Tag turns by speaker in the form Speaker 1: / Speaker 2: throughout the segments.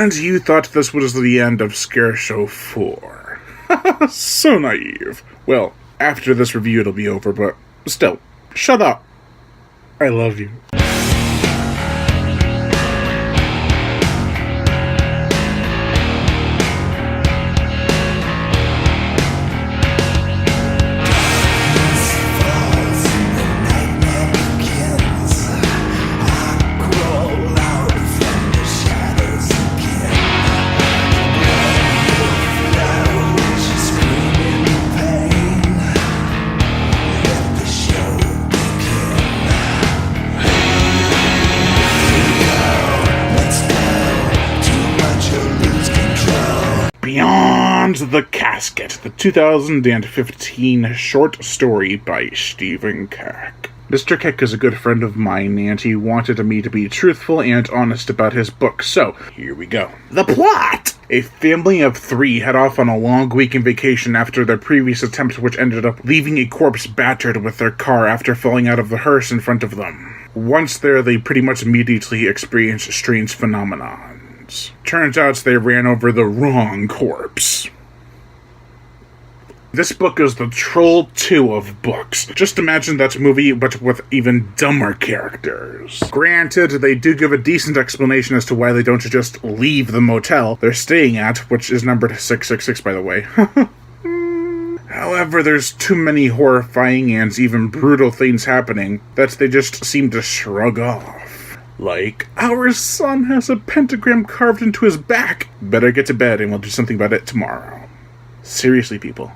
Speaker 1: And you thought this was the end of Scare Show 4. So naive. Well, after this review it'll be over, but still, shut up. I love you. Beyond the Casket, the 2015 short story by Stephen Keck. Mr. Keck is a good friend of mine, and he wanted me to be truthful and honest about his book, so here we go. The plot! A family of 3 head off on a long weekend vacation after their previous attempt, which ended up leaving a corpse battered with their car after falling out of the hearse in front of them. Once there, they pretty much immediately experience strange phenomena. Turns out they ran over the wrong corpse. This book is the Troll 2 of books. Just imagine that movie, but with even dumber characters. Granted, they do give a decent explanation as to why they don't just leave the motel they're staying at, which is numbered 666, by the way. However, there's too many horrifying and even brutal things happening that they just seem to shrug off. Like, our son has a pentagram carved into his back. Better get to bed and we'll do something about it tomorrow. Seriously, people.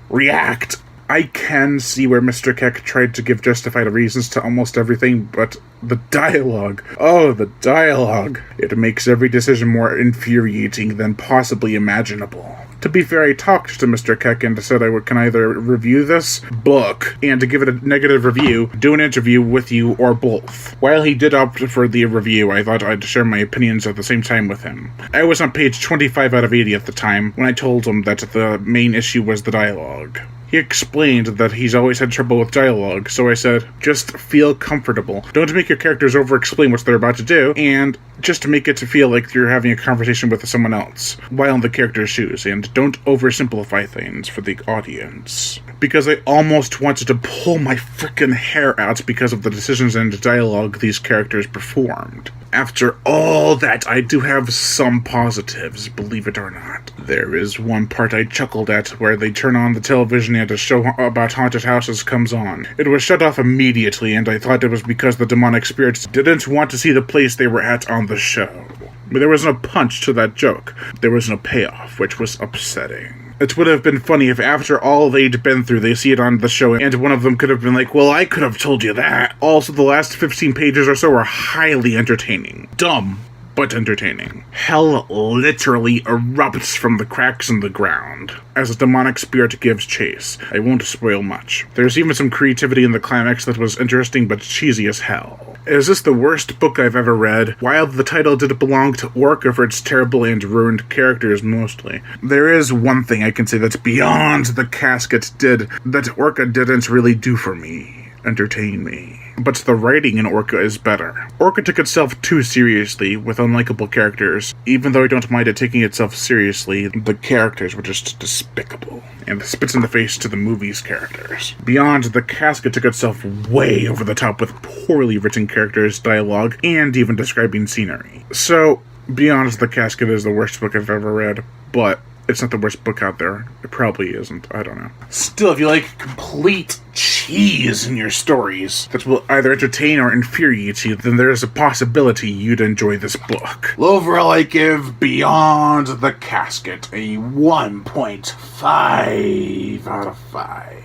Speaker 1: React! I can see where Mr. Keck tried to give justified reasons to almost everything, but the dialogue. Oh, the dialogue. It makes every decision more infuriating than possibly imaginable. To be fair, I talked to Mr. Keck and said I can either review this book and to give it a negative review, do an interview with you, or both. While he did opt for the review, I thought I'd share my opinions at the same time with him. I was on page 25 out of 80 at the time when I told him that the main issue was the dialogue. He explained that he's always had trouble with dialogue, so I said, just feel comfortable. Don't make your characters over-explain what they're about to do, and just make it to feel like you're having a conversation with someone else, while in the character's shoes, and don't oversimplify things for the audience. Because I almost wanted to pull my frickin' hair out because of the decisions and dialogue these characters performed. After all that, I do have some positives, believe it or not. There is one part I chuckled at where they turn on the television and a show about haunted houses comes on. It was shut off immediately, and I thought it was because the demonic spirits didn't want to see the place they were at on the show. But there was no punch to that joke. There was no payoff, which was upsetting. It would have been funny if after all they'd been through, they see it on the show, and one of them could have been like, well, I could have told you that. Also, the last 15 pages or so are highly entertaining. Dumb, but entertaining. Hell literally erupts from the cracks in the ground as a demonic spirit gives chase. I won't spoil much. There's even some creativity in the climax that was interesting but cheesy as hell. Is this the worst book I've ever read? While the title did belong to Orca for its terrible and ruined characters mostly, there is one thing I can say that's beyond the Casket did that Orca didn't really do for me. Entertain me. But the writing in Orca is better. Orca took itself too seriously, with unlikable characters. Even though I don't mind it taking itself seriously, the characters were just despicable, and spits in the face to the movie's characters. Beyond, the Casket took itself way over the top with poorly written characters, dialogue, and even describing scenery. So, Beyond, the Casket is the worst book I've ever read, but it's not the worst book out there. It probably isn't. I don't know. Still, if you like complete cheese in your stories that will either entertain or infuriate you, then there's a possibility you'd enjoy this book. Overall, I give Beyond the Casket a 1.5 out of 5.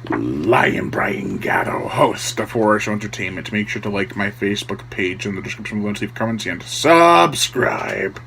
Speaker 1: Lion Brian Gatto, host of Horror Show Entertainment. Make sure to like my Facebook page in the description below, leave comments, and subscribe.